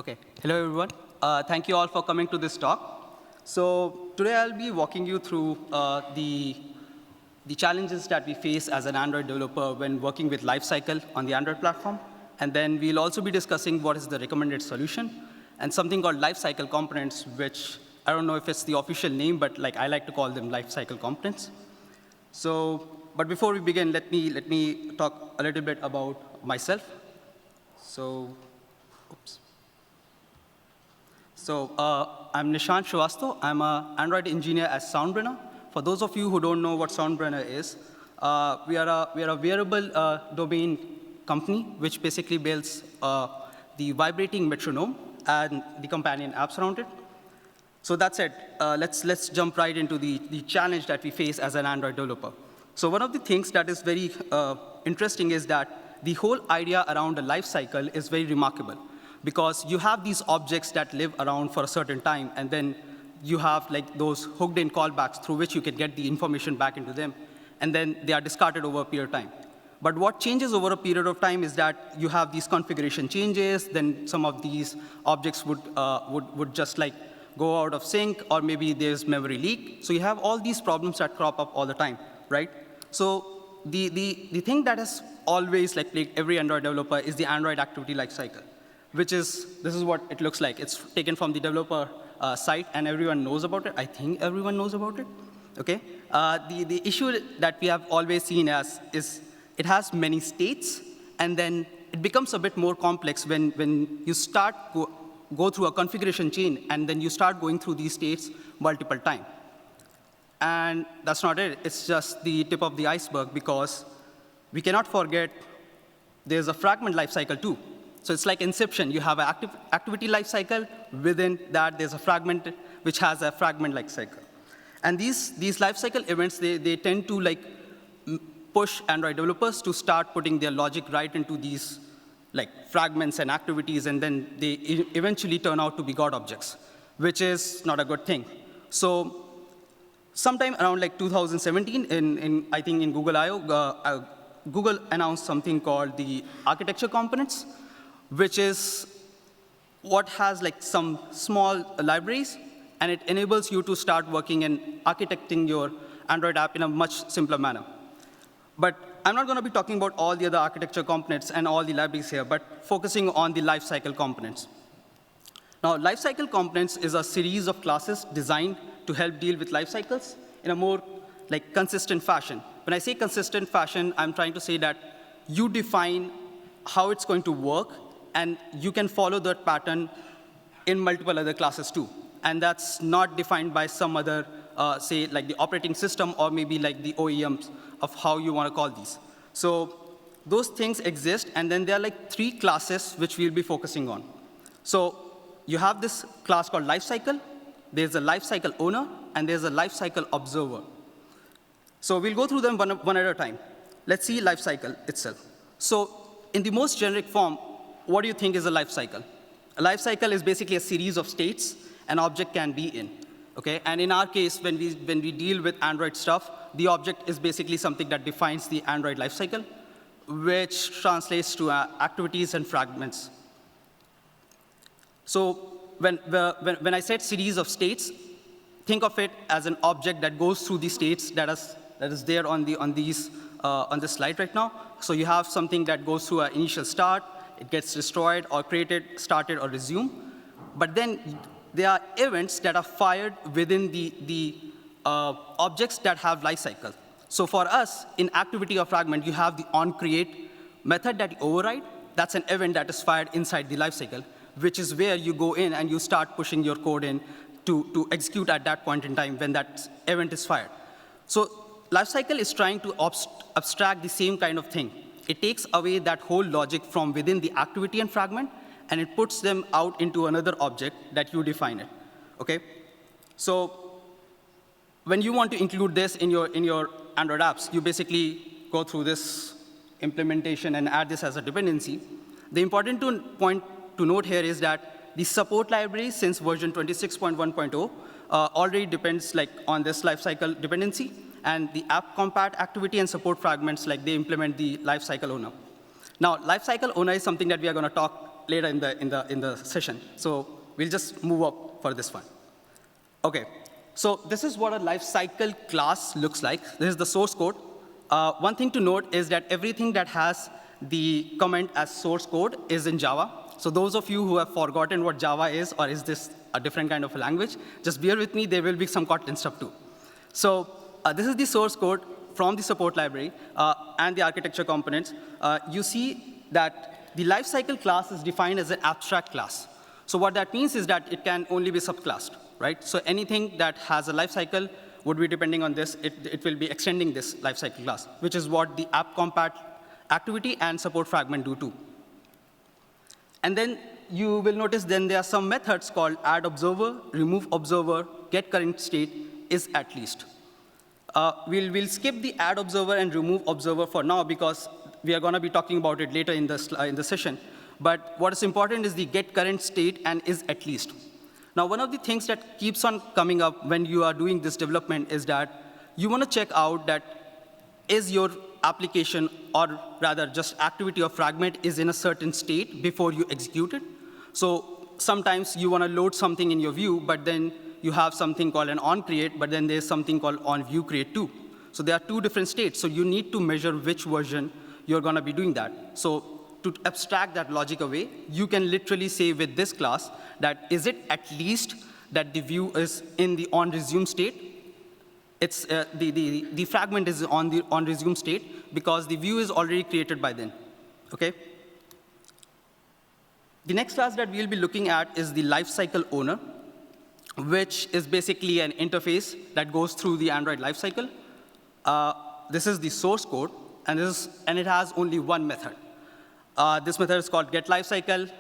Okay, hello everyone. Thank you all for coming to this talk. So today I'll be walking you through the challenges that we face as an Android developer when working with Lifecycle on the Android platform. And then we'll also be discussing what is the recommended solution and something called Lifecycle components, which I don't know if it's the official name, but I like to call them Lifecycle components. So, but before we begin, let me talk a little bit about myself. So, oops. So I'm Nishant Srivastava. I'm an Android engineer at Soundbrenner. For those of you who don't know what Soundbrenner is, we are a wearable domain company which basically builds the vibrating metronome and the companion apps around it. So that's it. Let's jump right into the challenge that we face as an Android developer. So one of the things that is very interesting is that the whole idea around a life cycle is very remarkable, because you have these objects that live around for a certain time, and then you have those hooked-in callbacks through which you can get the information back into them, and then they are discarded over a period of time. But what changes over a period of time is that you have these configuration changes, then some of these objects would just go out of sync, or maybe there's memory leak. So you have all these problems that crop up all the time, right? So the thing that has always plagued every Android developer is the Android activity lifecycle, this is what it looks like. It's taken from the developer site, and everyone knows about it. I think everyone knows about it. Okay. The issue that we have always seen is it has many states, and then it becomes a bit more complex when you start go through a configuration chain, and then you start going through these states multiple times. And that's not it. It's just the tip of the iceberg, because we cannot forget there's a fragment lifecycle too. So it's like Inception. You have an activity lifecycle. Within that, there's a fragment which has a fragment lifecycle. And these lifecycle events, they tend to push Android developers to start putting their logic right into these fragments and activities, and then they eventually turn out to be God objects, which is not a good thing. So sometime around 2017, I think in Google I/O, Google announced something called the architecture components, which is what has some small libraries, and it enables you to start working and architecting your Android app in a much simpler manner. But I'm not going to be talking about all the other architecture components and all the libraries here, but focusing on the lifecycle components. Now, lifecycle components is a series of classes designed to help deal with life cycles in a more consistent fashion. When I say consistent fashion, I'm trying to say that you define how it's going to work, and you can follow that pattern in multiple other classes too. And that's not defined by some other, say, the operating system, or maybe the OEMs of how you want to call these. So those things exist, and then there are 3 classes which we'll be focusing on. So you have this class called Lifecycle. There's a LifecycleOwner, and there's a LifecycleObserver. So we'll go through them one at a time. Let's see Lifecycle itself. So in the most generic form, what do you think is a life cycle? A life cycle is basically a series of states an object can be in. Okay? And in our case, when we deal with Android stuff, the object is basically something that defines the Android life cycle, which translates to activities and fragments. So when I said series of states, think of it as an object that goes through the states that is there on this slide right now. So you have something that goes through an initial start. It gets destroyed or created, started, or resumed. But then there are events that are fired within the objects that have life cycle. So for us, in activity or fragment, you have the onCreate method that you override. That's an event that is fired inside the life cycle, which is where you go in and you start pushing your code in to execute at that point in time when that event is fired. So Lifecycle is trying to abstract the same kind of thing. It takes away that whole logic from within the activity and fragment, and it puts them out into another object that you define it. Okay? So when you want to include this in your Android apps, you basically go through this implementation and add this as a dependency. The important point to note here is that the support library since version 26.1.0 already depends on this lifecycle dependency, and the app compat activity and support fragments, they implement the LifecycleOwner. Now, LifecycleOwner is something that we are going to talk later in the session. So we'll just move up for this one. Okay, so this is what a lifecycle class looks like. This is the source code. One thing to note is that everything that has the comment as source code is in Java. So those of you who have forgotten what Java is, or is this a different kind of a language, just bear with me. There will be some Kotlin stuff too. So this is the source code from the support library and the architecture components. You see that the lifecycle class is defined as an abstract class. So what that means is that it can only be subclassed, right? So anything that has a lifecycle would be depending on this. It will be extending this lifecycle class, which is what the app compat activity and support fragment do too. And then you will notice then there are some methods called add observer, remove observer, get current state, is at least. We'll skip the add observer and remove observer for now because we are going to be talking about it later in the session. But what is important is the get current state and is at least. Now, one of the things that keeps on coming up when you are doing this development is that you want to check out that is your application, or rather just activity or fragment, is in a certain state before you execute it. So sometimes you want to load something in your view, but then you have something called an onCreate, but then there's something called onViewCreate too. So there are two different states. So you need to measure which version you're going to be doing that. So to abstract that logic away, you can literally say with this class that is it at least that the view is in the onResume state. It's the fragment is on the onResume state because the view is already created by then. Okay. The next class that we'll be looking at is the LifecycleOwner, which is basically an interface that goes through the Android lifecycle. This is the source code, and it has only one method. This method is called getLifecycle.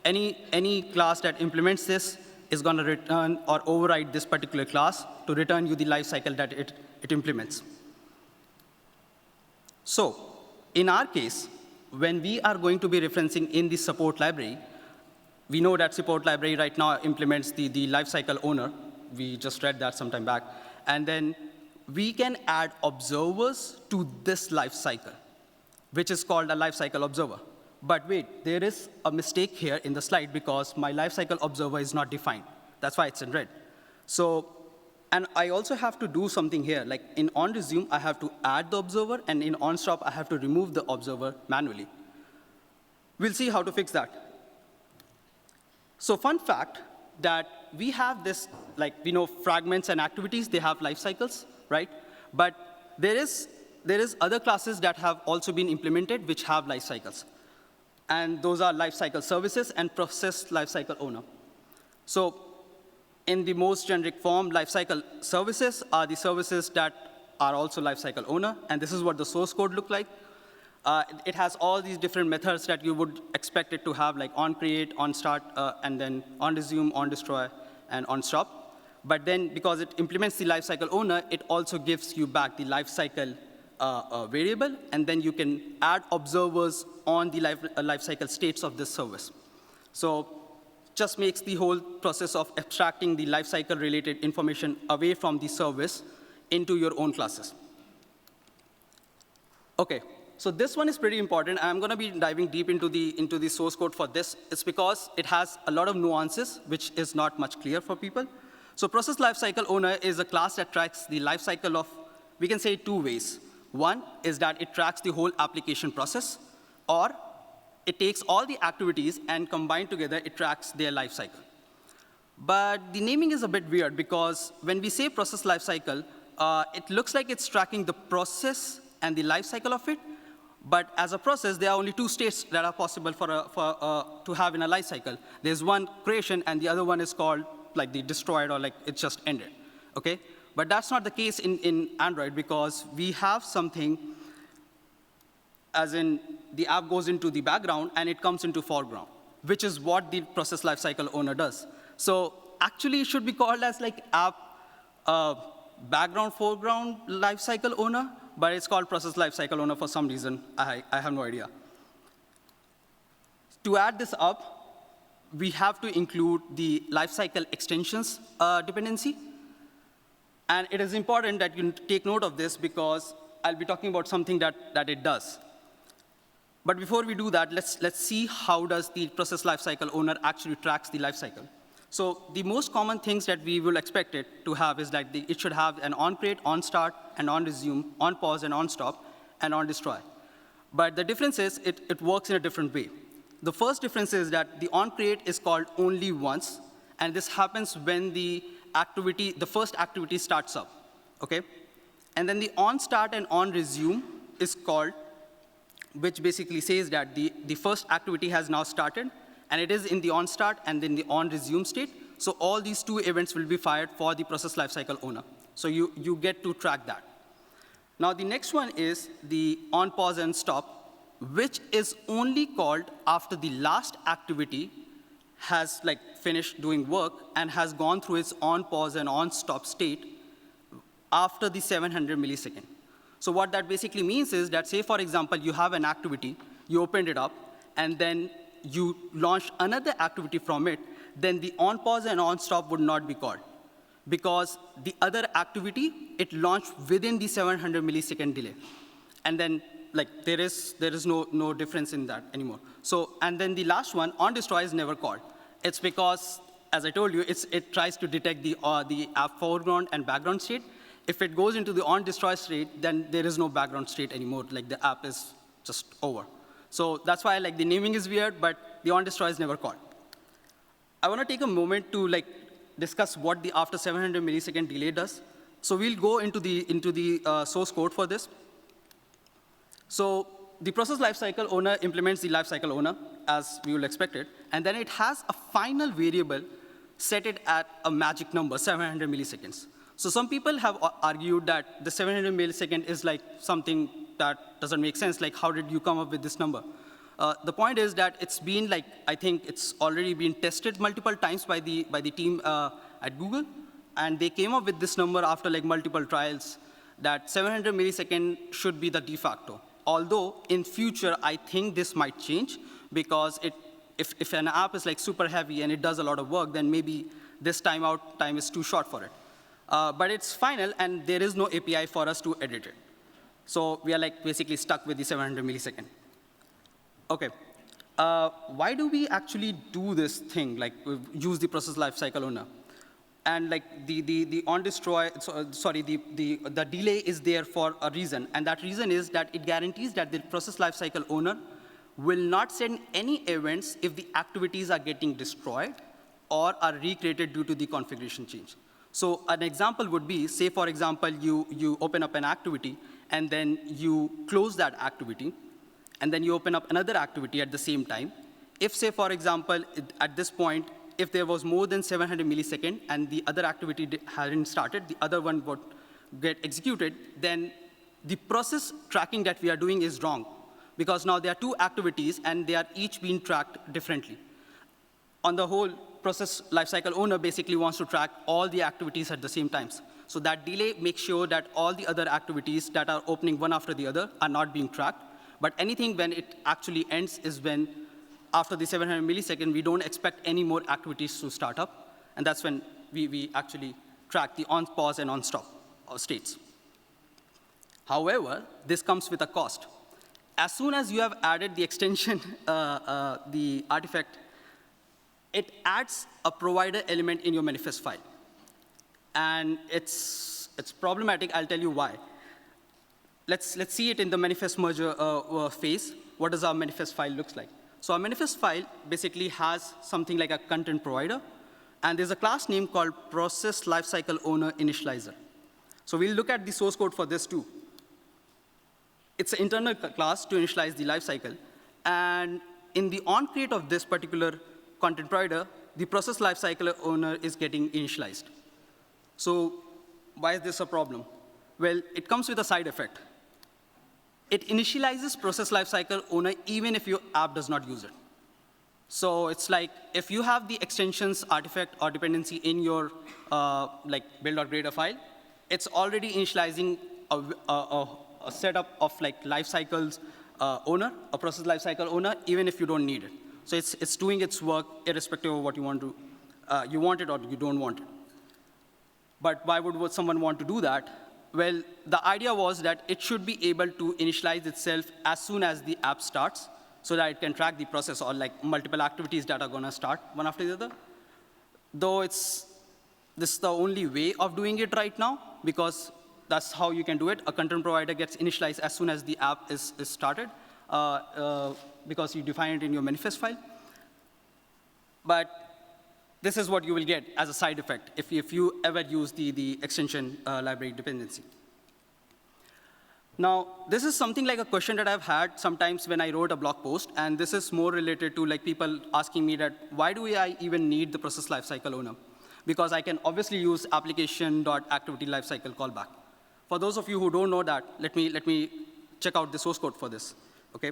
Any class that implements this is going to return or override this particular class to return you the lifecycle that it implements. So in our case, when we are going to be referencing in the support library, we know that support library right now implements the LifecycleOwner. We just read that sometime back. And then we can add observers to this lifecycle, which is called a LifecycleObserver. But wait, there is a mistake here in the slide because my LifecycleObserver is not defined. That's why it's in red. So, and I also have to do something here. Like in onResume, I have to add the observer, and in onStop, I have to remove the observer manually. We'll see how to fix that. So fun fact that we have this, like we know fragments and activities, they have life cycles, right? But there is other classes that have also been implemented which have life cycles. And those are lifecycle services and ProcessLifecycleOwner. So in the most generic form, lifecycle services are the services that are also lifecyleOwner, and this is what the source code look like. It has all these different methods that you would expect it to have, like onCreate, onStart, and then onResume, onDestroy, and onStop. But then because it implements the lifecyleOwner, it also gives you back the lifecycle variable, and then you can add observers on the lifecycle states of this service. So just makes the whole process of abstracting the lifecycle-related information away from the service into your own classes. OK, so this one is pretty important. I'm going to be diving deep into the source code for this. It's because it has a lot of nuances, which is not much clear for people. So ProcessLifecycleOwner is a class that tracks the lifecycle of, we can say, two ways. One is that it tracks the whole application process, or it takes all the activities and combined together, it tracks their lifecycle. But the naming is a bit weird because when we say process lifecycle, it looks like it's tracking the process and the lifecycle of it. But as a process, there are only two states that are possible to have in a lifecycle. There's one creation, and the other one is called like the destroyed, or like it's just ended. Okay? But that's not the case in Android because we have something as in the app goes into the background and it comes into foreground, which is what the process lifecycle owner does. So actually, it should be called as like app background foreground lifecycle owner, but it's called process lifecycle owner for some reason. I have no idea. To add this up, we have to include the lifecycle extensions dependency. And it is important that you take note of this because I'll be talking about something that it does. But before we do that, let's see how does the process lifecycle owner actually tracks the lifecycle. So the most common things that we will expect it to have is like it should have an on-create, on-start, and on-resume, on-pause, and on-stop, and on-destroy. But the difference is it works in a different way. The first difference is that the on-create is called only once, and this happens when the first activity starts up, okay? And then the on-start and on-resume is called, which basically says that the first activity has now started, and it is in the on-start and then the on-resume state. So all these two events will be fired for the process lifecycle owner. So you get to track that. Now the next one is the on-pause and stop, which is only called after the last activity has finished doing work and has gone through its on-pause and on-stop state after the 700 millisecond. So what that basically means is that, say, for example, you have an activity, you opened it up, and then you launch another activity from it, then the on-pause and on-stop would not be called, because the other activity, it launched within the 700 millisecond delay. And then there is no difference in that anymore. So, and then the last one, on-destroy, is never called. It's because, as I told you, it tries to detect the app foreground and background state. If it goes into the on-destroy state, then there is no background state anymore. The app is just over. So that's why the naming is weird, but the on-destroy is never called. I want to take a moment to discuss what the after 700 millisecond delay does. So we'll go into the source code for this. So the process lifecycle owner implements the lifecycle owner, as we will expect it, and then it has a final variable set it at a magic number, 700 milliseconds. So some people have argued that the 700 millisecond is something that doesn't make sense. How did you come up with this number? The point is that it's been I think it's already been tested multiple times by the team at Google, and they came up with this number after multiple trials that 700 millisecond should be the de facto. Although in future, I think this might change, because if an app is super heavy and it does a lot of work, then maybe this timeout time is too short for it. But it's final, and there is no API for us to edit it. So we are basically stuck with the 700 millisecond. OK. Why do we actually do this thing, use the process lifecycle owner? And the on-destroy, sorry, the delay is there for a reason. And that reason is that it guarantees that the process lifecycle owner will not send any events if the activities are getting destroyed or are recreated due to the configuration change. So an example would be, say, for example, you open up an activity, and then you close that activity, and then you open up another activity at the same time. If, say, for example, at this point, if there was more than 700 milliseconds and the other activity hadn't started, the other one would get executed, then the process tracking that we are doing is wrong, because now there are two activities, and they are each being tracked differently. On the whole, process lifecycle owner basically wants to track all the activities at the same time. So that delay makes sure that all the other activities that are opening one after the other are not being tracked. But anything when it actually ends is when, after the 700 millisecond, we don't expect any more activities to start up. And that's when we actually track the on-pause and on-stop states. However, this comes with a cost. As soon as you have added the extension, the artifact, it adds a provider element in your manifest file. And it's problematic. I'll tell you why. Let's see it in the manifest merger phase. What does our manifest file looks like? So our manifest file basically has something like a content provider, and there's a class name called ProcessLifecycleOwner Initializer. So we'll look at the source code for this too. It's an internal class to initialize the lifecycle, and in the on-create of this particular content provider, the process lifecycle owner is getting initialized. So why is this a problem? Well, it comes with a side effect. It initializes process lifecycle owner even if your app does not use it. So it's if you have the extensions, artifact, or dependency in your build.grader file, it's already initializing a setup of lifecycles owner, a process lifecycle owner, even if you don't need it. So it's doing its work irrespective of what you want to, you want it or you don't want it. But why would someone want to do that? Well, the idea was that it should be able to initialize itself as soon as the app starts, so that it can track the process or like multiple activities that are going to start one after the other. Though this is the only way of doing it right now, because that's how you can do it. A content provider gets initialized as soon as the app is started, because you define it in your manifest file. But this is what you will get as a side effect if you ever use the extension library dependency. Now, this is something like a question that I've had sometimes when I wrote a blog post, and this is more related to like people asking me that, why do I even need the process lifecycle owner? Because I can obviously use application.activity lifecycle callback. For those of you who don't know that, let me check out the source code for this, okay?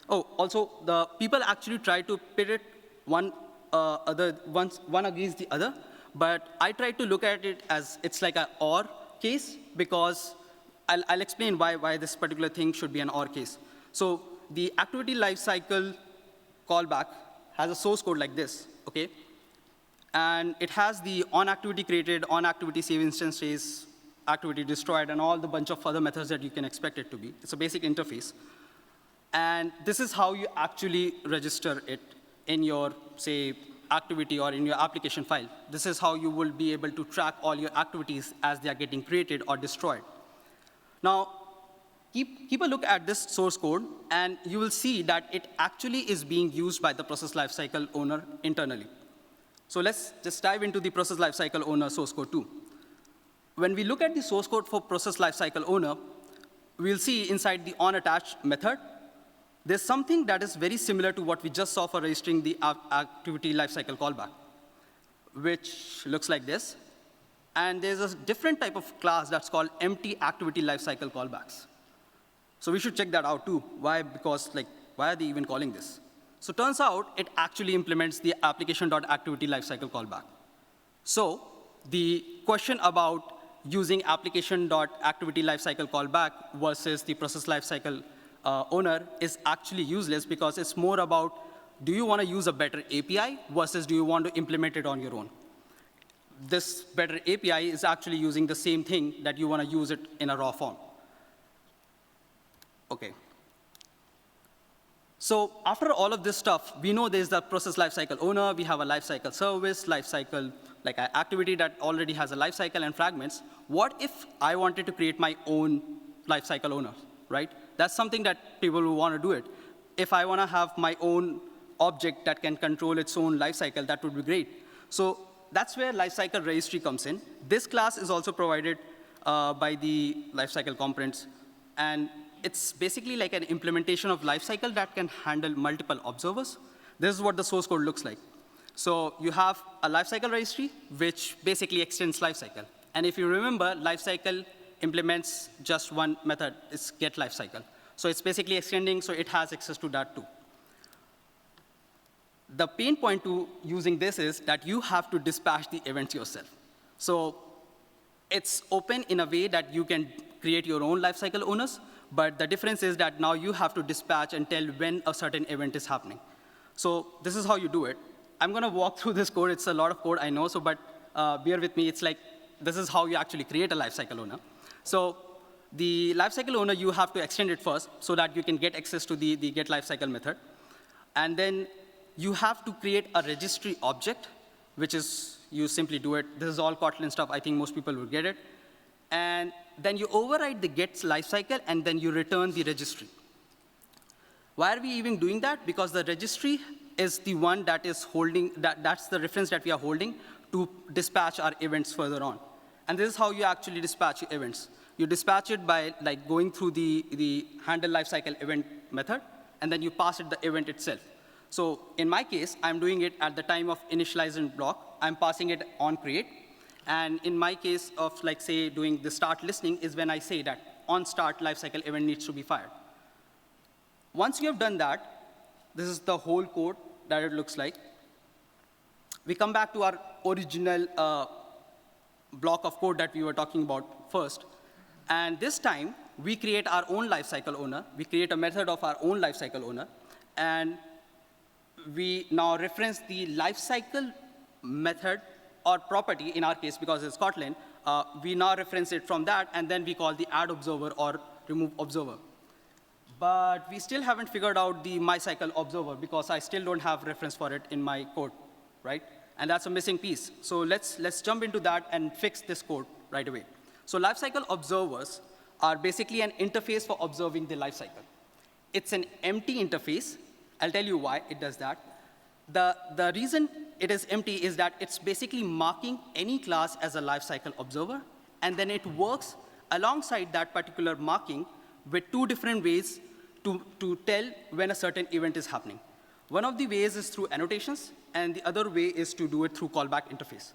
Oh, also, the people actually try to pit it one against the other, but I try to look at it as it's like an OR case, because I'll explain why this particular thing should be an OR case. So the activity lifecycle callback has a source code like this, okay? And it has the on activity created, on activity save instance trace, activity destroyed, and all the bunch of other methods that you can expect it to be. It's a basic interface. And this is how you actually register it in your, say, activity or in your application file. This is how you will be able to track all your activities as they are getting created or destroyed. Now, keep a look at this source code, and you will see that it actually is being used by the process lifecycle owner internally. So let's just dive into the process lifecycle owner source code too. When we look at the source code for process lifecycle owner, we'll see inside the onAttach method, there's something that is very similar to what we just saw for registering the activity lifecycle callback, which looks like this. And there's a different type of class that's called empty activity lifecycle callbacks. So we should check that out too. Why? Because like, why are they even calling this? So it turns out it actually implements the application.activity lifecycle callback. So the question about using application.activity lifecycle callback versus the process lifecycle owner is actually useless, because it's more about, do you want to use a better API versus do you want to implement it on your own? This better API is actually using the same thing that you want to use it in a raw form. Okay. So after all of this stuff, we know there's the process lifecycle owner, we have a lifecycle service, lifecycle, like an activity that already has a lifecycle and fragments. What if I wanted to create my own lifecycle owner, right? That's something that people will want to do it. If I want to have my own object that can control its own lifecycle, that would be great. So that's where lifecycle registry comes in. This class is also provided by the lifecycle components. And it's basically like an implementation of lifecycle that can handle multiple observers. This is what the source code looks like. So you have a lifecycle registry, which basically extends lifecycle. And if you remember, lifecycle implements just one method, it's get lifecycle. So it's basically extending, so it has access to that too. The pain point to using this is that you have to dispatch the events yourself. So it's open in a way that you can create your own lifecycle owners, but the difference is that now you have to dispatch and tell when a certain event is happening. So this is how you do it. I'm going to walk through this code. It's a lot of code, I know, so but bear with me. It's like this is how you actually create a lifecycle owner. So the lifecycle owner, you have to extend it first so that you can get access to the get lifecycle method. And then you have to create a registry object, which is, you simply do it. This is all Kotlin stuff. I think most people will get it. And then you override the get lifecycle, and then you return the registry. Why are we even doing that? Because the registry is the one that is holding, that's the reference that we are holding to dispatch our events further on. And this is how you actually dispatch your events. You dispatch it by like going through the handle lifecycle event method, and then you pass it the event itself. So in my case, I'm doing it at the time of initializing block. I'm passing it on create. And in my case of, like, say, doing the start listening is when I say that on start lifecycle event needs to be fired. Once you have done that, this is the whole code that it looks like. We come back to our original block of code that we were talking about first. And this time, we create our own lifecycle owner. We create a method of our own lifecycle owner. And we now reference the lifecycle method or property, in our case, because it's Kotlin. We now reference it from that, and then we call the add observer or remove observer. But we still haven't figured out the MyCycleObserver because I still don't have reference for it in my code, right? And that's a missing piece. So let's jump into that and fix this code right away. So lifecycle observers are basically an interface for observing the lifecycle. It's an empty interface. I'll tell you why it does that. The reason it is empty is that it's basically marking any class as a lifecycle observer, and then it works alongside that particular marking with two different ways to tell when a certain event is happening. One of the ways is through annotations, and the other way is to do it through callback interface.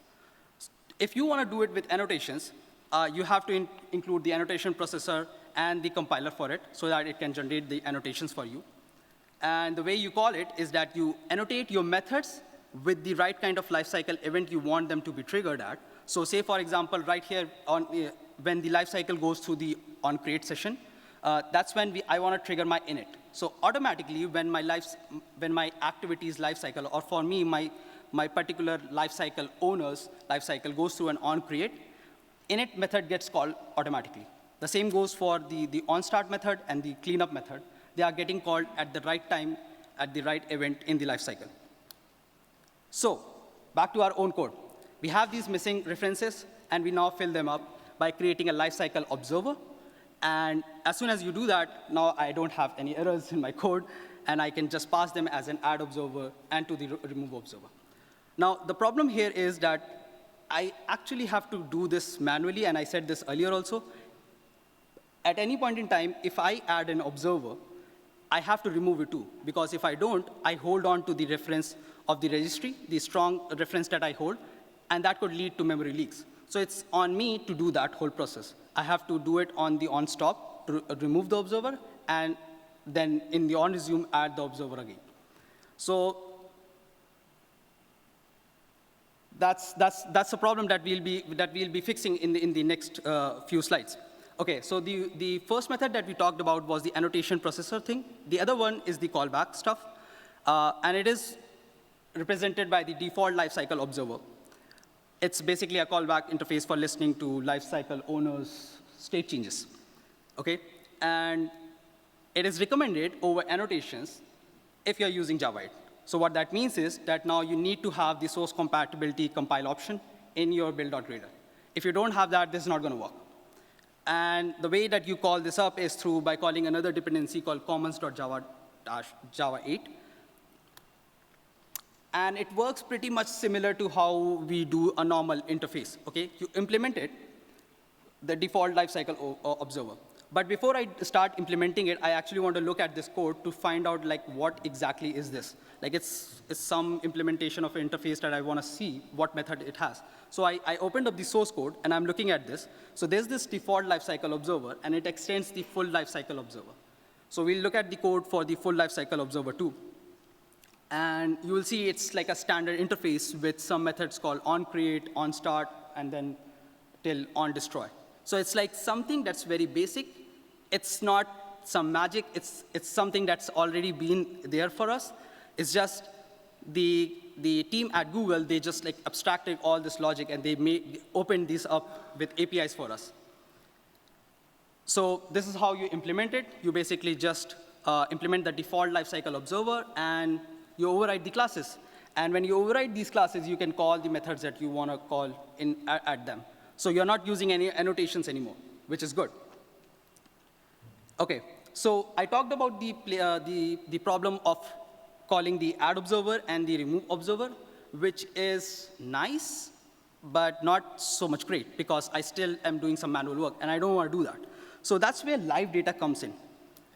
If you want to do it with annotations, you have to include the annotation processor and the compiler for it so that it can generate the annotations for you. And the way you call it is that you annotate your methods with the right kind of lifecycle event you want them to be triggered at. So say, for example, right here, when the lifecycle goes through the onCreate session, that's when I want to trigger my init. So automatically, when my activity's lifecycle, or for me, my particular lifecycle owner's lifecycle goes through an onCreate, init method gets called automatically. The same goes for the onStart method and the cleanup method. They are getting called at the right time, at the right event in the lifecycle. So back to our own code. We have these missing references, and we now fill them up by creating a lifecycle observer. And as soon as you do that, now I don't have any errors in my code, and I can just pass them as an add observer and to the remove observer. Now, the problem here is that I actually have to do this manually, and I said this earlier also. At any point in time, if I add an observer, I have to remove it too, because if I don't, I hold on to the reference of the registry, the strong reference that I hold, and that could lead to memory leaks. So it's on me to do that whole process. I have to do it on the onStop to remove the observer, and then in the onResume, add the observer again. So that's a problem that we'll be fixing in the next few slides. OK, so the first method that we talked about was the annotation processor thing. The other one is the callback stuff. And it is represented by the default lifecycle observer. It's basically a callback interface for listening to lifecycle owner's state changes. OK? And it is recommended over annotations if you're using Java 8. So what that means is that now you need to have the source compatibility compile option in your build.grader. If you don't have that, this is not going to work. And the way that you call this up is by calling another dependency called commons.java-java 8. And it works pretty much similar to how we do a normal interface. Okay? You implement it, the default lifecycle observer. But before I start implementing it, I actually want to look at this code to find out what exactly is this. It's some implementation of an interface that I want to see what method it has. So I opened up the source code, and I'm looking at this. So there's this default lifecycle observer, and it extends the full lifecycle observer. So we'll look at the code for the full lifecycle observer too. And you will see it's like a standard interface with some methods called onCreate, onStart, and then till onDestroy. So it's like something that's very basic. It's not some magic. It's something that's already been there for us. It's just the team at Google, they just abstracted all this logic, and they opened this up with APIs for us. So this is how you implement it. You basically just implement the default lifecycle observer, and you override the classes. And when you override these classes, you can call the methods that you want to call at them. So you're not using any annotations anymore, which is good. OK, so I talked about the problem of calling the add observer and the remove observer, which is nice, but not so much great, because I still am doing some manual work, and I don't want to do that. So that's where LiveData comes in.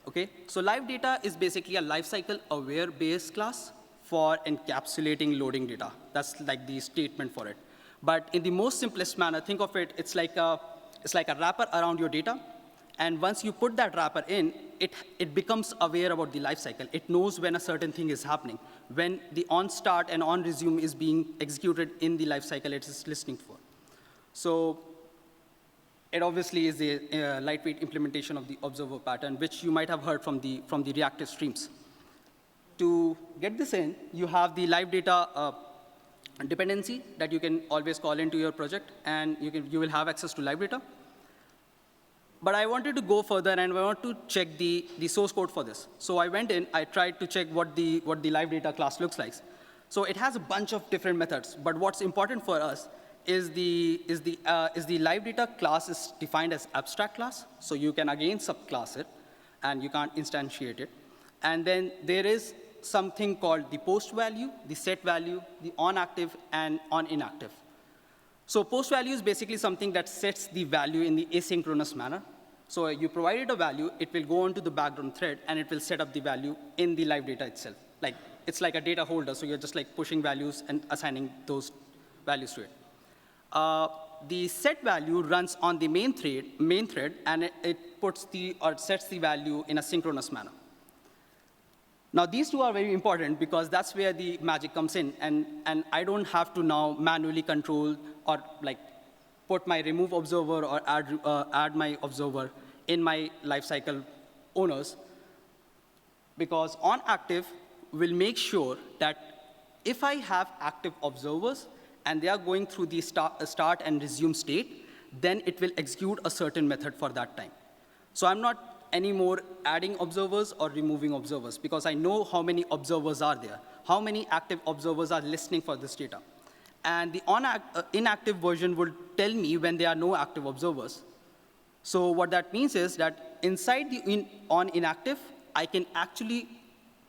Okay? So LiveData is basically a lifecycle-aware base class for encapsulating loading data. That's like the statement for it. But in the most simplest manner, think of it, it's like a wrapper around your data. And once you put that wrapper in, it becomes aware about the lifecycle. It knows when a certain thing is happening, when the onStart and onResume is being executed in the lifecycle it is listening for. So it obviously is a lightweight implementation of the observer pattern, which you might have heard from the reactive streams. To get this in, you have the LiveData dependency that you can always call into your project, and you will have access to LiveData. But I wanted to go further, and I want to check the source code for this. So I went in, I tried to check what the LiveData class looks like. So it has a bunch of different methods, but what's important for us is the LiveData class is defined as abstract class, so you can again subclass it, and you can't instantiate it. And then there is something called the post value, the set value, the on active, and on inactive. So post value is basically something that sets the value in the asynchronous manner. So you provide it a value, it will go onto the background thread, and it will set up the value in the LiveData itself. Like, it's like a data holder, so you're just like pushing values and assigning those values to it. The set value runs on the main thread, and it puts or sets the value in a synchronous manner. Now, these two are very important because that's where the magic comes in, and I don't have to now manually control or like put my remove observer or add my observer in my lifecycle owners, because on active will make sure that if I have active observers and they are going through the start and resume state, then it will execute a certain method for that time. So I'm not anymore adding observers or removing observers, because I know how many observers are there, how many active observers are listening for this data. And the inactive version will tell me when there are no active observers. So what that means is that inside the on inactive, I can actually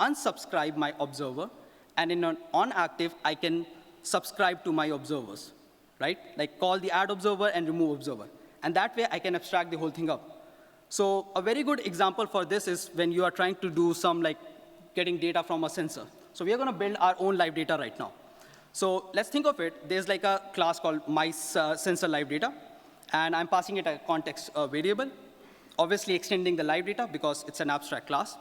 unsubscribe my observer, and in an on active, I can subscribe to my observers, right? Like call the add observer and remove observer. And that way, I can abstract the whole thing up. So a very good example for this is when you are trying to do some like getting data from a sensor. So we are going to build our own LiveData right now. So let's think of it. There's like a class called mySensor LiveData, and I'm passing it a context variable, obviously extending the LiveData because it's an abstract class.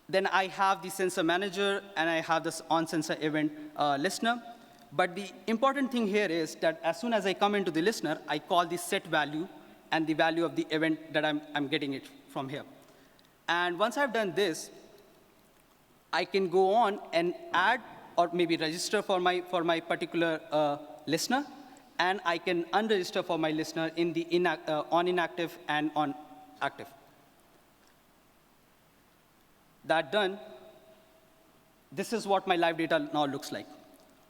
Then I have the sensor manager, and I have this on-sensor event listener. But the important thing here is that as soon as I come into the listener, I call the set value and the value of the event that I'm getting it from here. And once I've done this, I can go on and add or maybe register for my particular listener, and I can unregister for my listener in the on inactive and on active. That done, this is what my LiveData now looks like,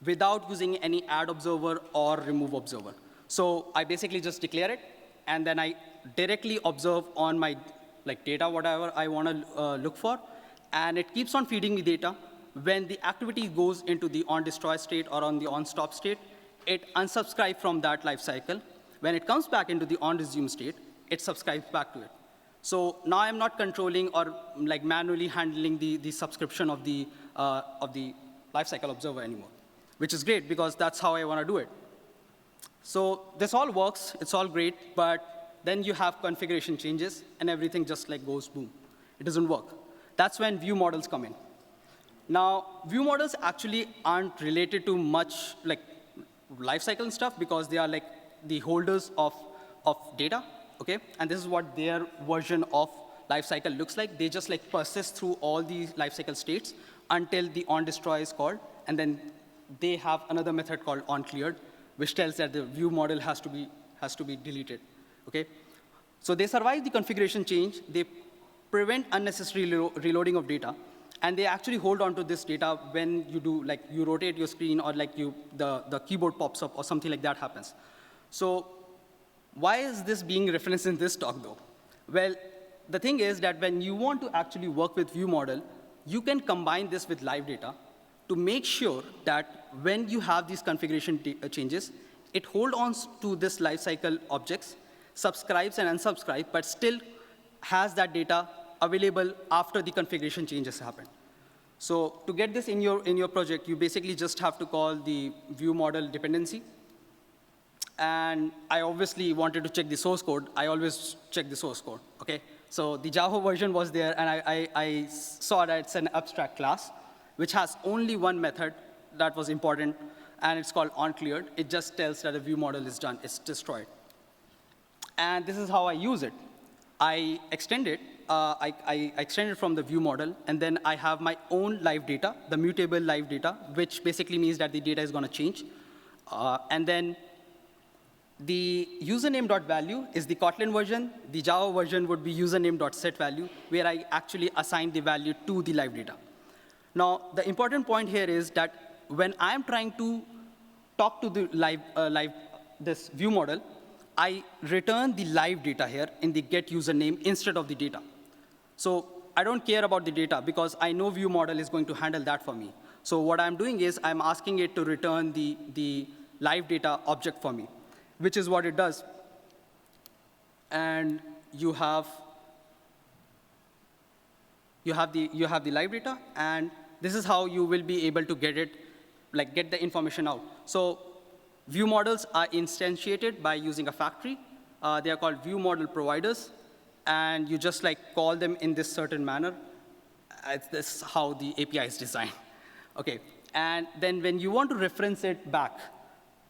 without using any add observer or remove observer. So I basically just declare it, and then I directly observe on my like data whatever I want to look for, and it keeps on feeding me data. When the activity goes into the on-destroy state or on the on-stop state, it unsubscribes from that life cycle. When it comes back into the on-resume state, it subscribes back to it. So now I'm not controlling or like manually handling the subscription of the lifecycle observer anymore, which is great because that's how I want to do it. So this all works, it's all great, but then you have configuration changes and everything just like goes boom. It doesn't work. That's when view models come in. Now, view models actually aren't related to much like lifecycle stuff because they are like the holders of data, okay? And this is what their version of lifecycle looks like. They just like persist through all the lifecycle states until the on-destroy is called, and then they have another method called onCleared, which tells that the view model has to be deleted, okay? So they survive the configuration change. They prevent unnecessary reloading of data, and they actually hold on to this data when you do, like, you rotate your screen or like the keyboard pops up or something like that happens. So why is this being referenced in this talk, though? Well, the thing is that when you want to actually work with view model, you can combine this with LiveData to make sure that when you have these configuration changes, it holds on to this lifecycle objects, subscribes and unsubscribes, but still has that data available after the configuration changes happen. So to get this in your project, you basically just have to call the view model dependency. And I obviously wanted to check the source code. I always check the source code, okay? So the Java version was there, and I saw that it's an abstract class, which has only one method that was important, and it's called onCleared. It just tells that the view model is done, it's destroyed. And this is how I use it. I extend it. I extend it from the view model, and then I have my own live data, the mutable live data, which basically means that the data is going to change. And then The username.value is the Kotlin version. The Java version would be username.setValue, where I actually assign the value to the live data. Now, the important point here is that when I'm trying to talk to the this view model, I return the live data here in the get username instead of the data. So I don't care about the data because I know view model is going to handle that for me. So what I'm doing is I'm asking it to return the live data object for me, which is what it does. And you have the live data, and this is how you will be able to get the information out. So view models are instantiated by using a factory. They are called view model providers, and you just call them in this certain manner. This is how the API is designed. Okay, and then when you want to reference it back,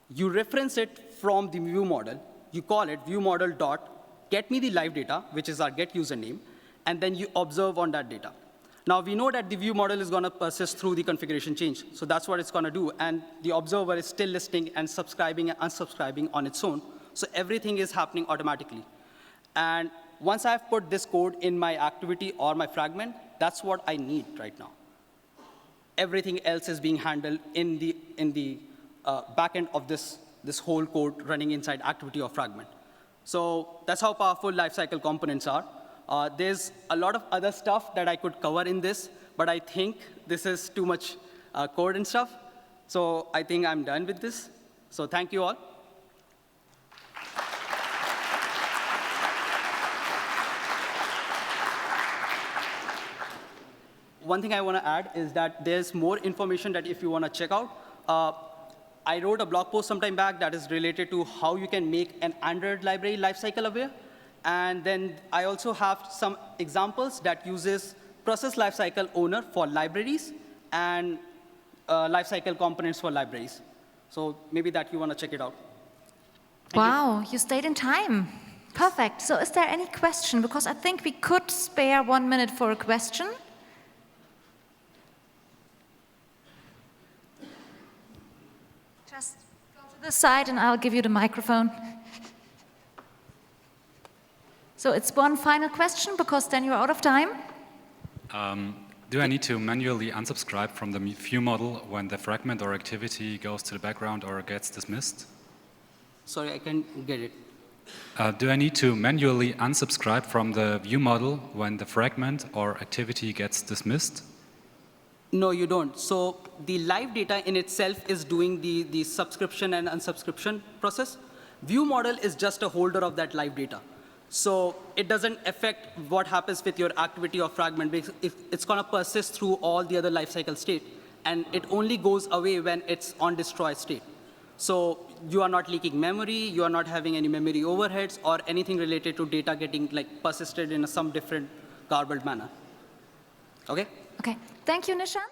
you reference it from the view model. You call it viewModel.get me the live data, which is our get username, and then you observe on that data. Now, we know that the view model is going to persist through the configuration change. So that's what it's going to do. And the observer is still listening and subscribing and unsubscribing on its own. So everything is happening automatically. And once I've put this code in my activity or my fragment, that's what I need right now. Everything else is being handled in the backend of this whole code running inside activity or fragment. So that's how powerful lifecycle components are. There's a lot of other stuff that I could cover in this, but I think this is too much code and stuff. So I think I'm done with this. So thank you all. One thing I want to add is that there's more information that if you want to check out. I wrote a blog post sometime back that is related to how you can make an Android library lifecycle aware. And then I also have some examples that uses ProcessLifecycleOwner for libraries and lifecycle components for libraries. So maybe that you want to check it out. Wow, you stayed in time. Perfect. So is there any question? Because I think we could spare 1 minute for a question. Just go to the side and I'll give you the microphone. So it's one final question because then you're out of time. Do I need to manually unsubscribe from the view model when the fragment or activity goes to the background or gets dismissed? Sorry, I can't get it. Do I need to manually unsubscribe from the view model when the fragment or activity gets dismissed? No, you don't. So the live data in itself is doing the subscription and unsubscription process. View model is just a holder of that live data. So it doesn't affect what happens with your activity or fragment. It's going to persist through all the other lifecycle state. And it only goes away when it's on destroy state. So you are not leaking memory. You are not having any memory overheads or anything related to data getting persisted in some different garbled manner. OK? OK. Thank you, Nishant.